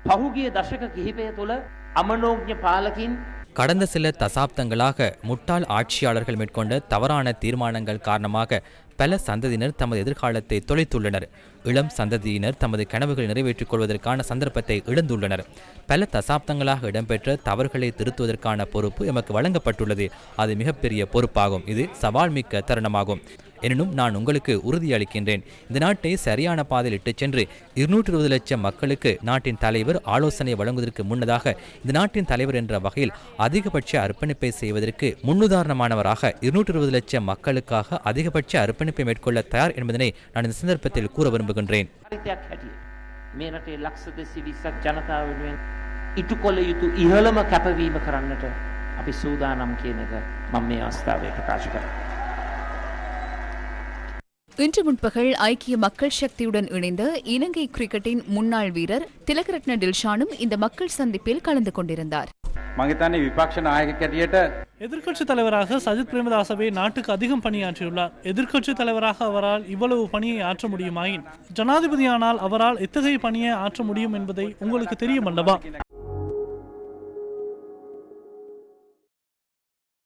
පහුගිය දශක කිහිපය තුළ අමනෝඥ පාලකින් கடந்த சில தசாப்தங்களாக முட்டாள் ஆட்சியாளர்கள் மேற்கொண்ட தவறான தீர்மானங்கள் காரணமாக பல சந்ததியினர் தமது எதிர்காலத்தை தொலைத்துள்ளனர். இளம் சந்ததியினர் தமது கனவுகளை நிறைவேற்றிக் கொள்வதற்கான சந்தர்ப்பத்தை இழந்துள்ளனர். பல தசாப்தங்களாக இடம்பெற்ற தவறுகளை திருத்துவதற்கான பொறுப்பு எமக்கு வழங்கப்பட்டுள்ளது. அது மிகப்பெரிய பொறுப்பாகும். இது சவால் மிக்க தருணமாகும். எனினும் நான் உங்களுக்கு உறுதியளிக்கின்றேன், இந்த நாட்டை சரியான பாதையில் இட்டுச் சென்று 220 லட்சம் மக்களுக்கு நாட்டின் தலைவர் ஆலோசனை வழங்குவதற்கு முன்னதாக இந்த நாட்டின் தலைவர் என்ற வகையில் அதிகபட்ச அர்ப்பணிப்பை செய்வதற்கு முன்னுதாரணமானவராக 220 லட்சம் மக்களுக்காக அதிகபட்ச அர்ப்பணிப்பை மேற்கொள்ள தயார் என்பதனை நான் இந்த சந்தர்ப்பத்தில் கூற விரும்புகின்றேன். මේ රටේ ලක්ෂ 220ක් ජනතාව වෙනුවෙන් ඉටු කළ යුතු ඉහළම කැපවීම කරන්නට අපි සූදානම් කියන එක මම මේ අවස්ථාවේ ප්‍රකාශ කරනවා. இன்று முன்பகல் ஐக்கிய மக்கள் சக்தியுடன் இணைந்த இலங்கை கிரிக்கெட்டின் முன்னாள் வீரர் திலகரட்ன டில்ஷானும் இந்த மக்கள் சந்திப்பில் கலந்து கொண்டிருந்தார். எதிர்க்கட்சி தலைவராக சஜித் பிரேமதாசவே நாட்டுக்கு அதிகம் பணியாற்றியுள்ளார். எதிர்க்கட்சி தலைவராக அவரால் இவ்வளவு பணியை ஆற்ற முடியுமாயின் ஜனாதிபதியானால் அவரால் எத்தகைய பணியை ஆற்ற முடியும் என்பதை உங்களுக்கு தெரியும் அல்லவா?